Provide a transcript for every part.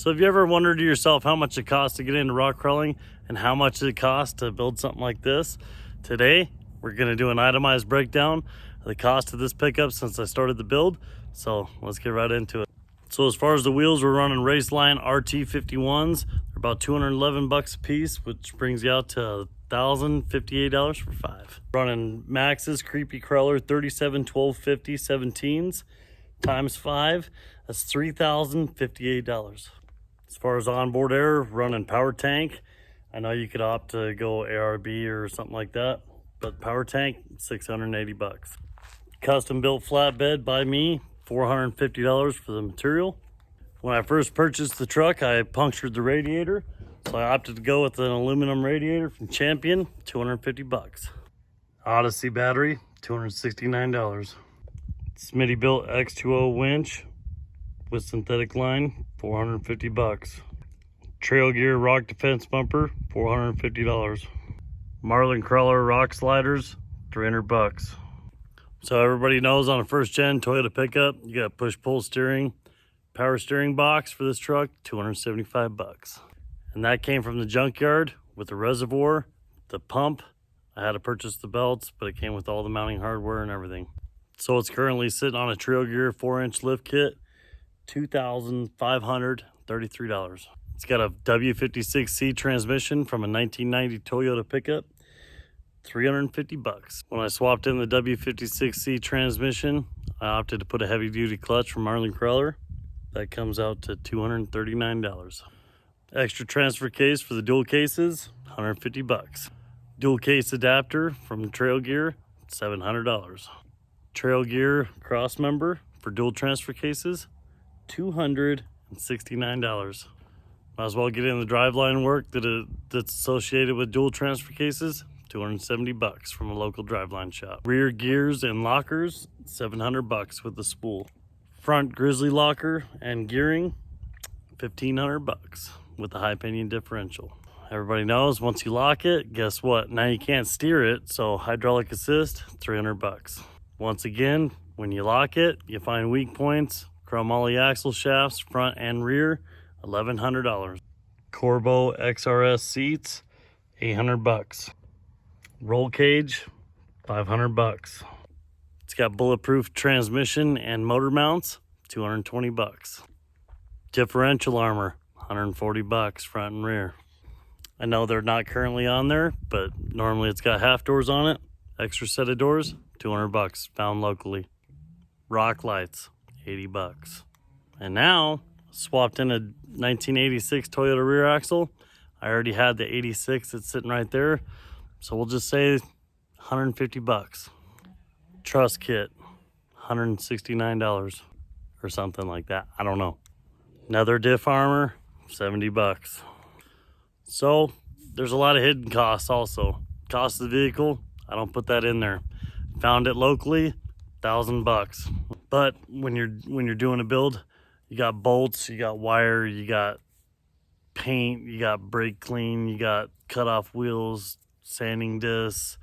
So have you ever wondered to yourself how much it costs to get into rock crawling and how much it costs to build something like this? Today, we're gonna do an itemized breakdown of the cost of this pickup since I started the build. So let's get right into it. So as far as the wheels, we're running Raceline RT51s. They're about 211 bucks a piece, which brings you out to $1,058 for 5. Running Max's Creepy Crawler 37 1250 17s times 5. That's $3,058. As far as onboard air, running Power Tank. I know you could opt to go ARB or something like that, but Power Tank, 680 bucks. Custom built flatbed by me, $450 for the material. When I first purchased the truck, I punctured the radiator, so I opted to go with an aluminum radiator from Champion, 250 bucks. Odyssey battery, $269. Smitty built X2O winch with synthetic line, 450 bucks. Trail Gear rock defense bumper, $450. Marlin Crawler rock sliders, 300 bucks. So everybody knows on a first gen Toyota pickup, you got push-pull steering, power steering box for this truck, 275 bucks. And that came from the junkyard with the reservoir, the pump. I had to purchase the belts, but it came with all the mounting hardware and everything. So it's currently sitting on a Trail Gear 4-inch lift kit, $2,533. It's got a W56C transmission from a 1990 Toyota pickup, 350 bucks. When I swapped in the W56C transmission, I opted to put a heavy duty clutch from Marlin Crawler. That comes out to $239. Extra transfer case for the dual cases, 150 bucks. Dual case adapter from Trail Gear, $700. Trail Gear cross member for dual transfer cases, $269. Might as well get in the driveline work that's associated with dual transfer cases, 270 bucks from a local driveline shop. Rear gears and lockers, 700 bucks with the spool. Front grizzly locker and gearing, 1,500 bucks with the high pinion differential. Everybody knows once you lock it, guess what? Now you can't steer it, so hydraulic assist, 300 bucks. Once again, when you lock it, you find weak points, chromoly axle shafts, front and rear, $1,100. Corbeau XRS seats, 800 bucks. Roll cage, 500 bucks. It's got bulletproof transmission and motor mounts, 220 bucks. Differential armor, 140 bucks front and rear. I know they're not currently on there, but normally it's got half doors on it. Extra set of doors, 200 bucks, found locally. Rock lights, 80 bucks. And now, swapped in a 1986 Toyota rear axle. I already had the 86 that's sitting right there. So we'll just say 150 bucks. Truss kit, $169 or something like that. I don't know. Another diff armor, 70 bucks. So there's a lot of hidden costs also. Cost of the vehicle, I don't put that in there. Found it locally, 1,000 bucks. But when you're doing a build, you got bolts, you got wire, you got paint, you got brake clean, you got cut off wheels, sanding discs,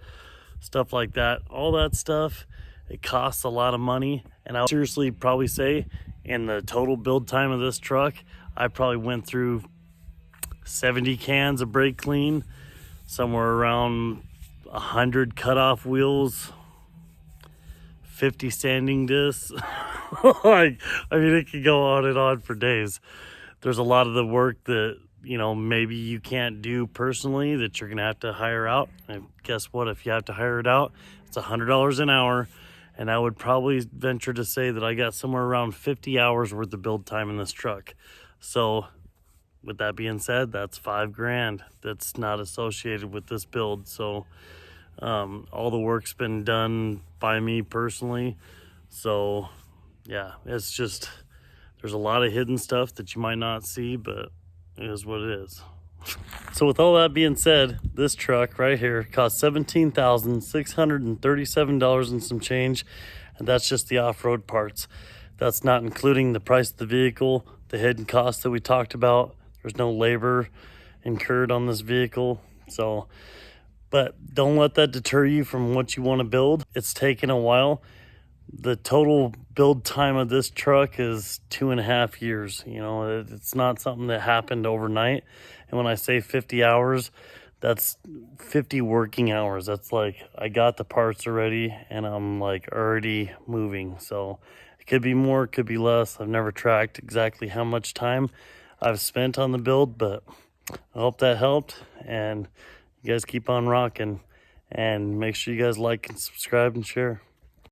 stuff like that. All that stuff, it costs a lot of money. And I would seriously probably say in the total build time of this truck, I probably went through 70 cans of brake clean, somewhere around 100 cut off wheels, 50 sanding discs. I mean, it could go on and on for days. There's a lot of the work that, you know, maybe you can't do personally that you're gonna have to hire out. And guess what? If you have to hire it out, it's $100 an hour. And I would probably venture to say that I got somewhere around 50 hours worth of build time in this truck. So with that being said, that's $5,000 that's not associated with this build. So all the work's been done by me personally. So yeah, it's just, there's a lot of hidden stuff that you might not see, but it is what it is. So with all that being said, this truck right here cost $17,637 and some change, and that's just the off-road parts. That's not including the price of the vehicle, the hidden costs that we talked about. There's no labor incurred on this vehicle. So, but don't let that deter you from what you want to build. It's taken a while. the total build time of this truck is 2.5 years. You know, it's not something that happened overnight. And when I say 50 hours, that's 50 working hours. That's like I got the parts already and I'm like already moving. So it could be more, it could be less. I've never tracked exactly how much time I've spent on the build, but I hope that helped. And you guys keep on rocking, and make sure you guys like and subscribe and share.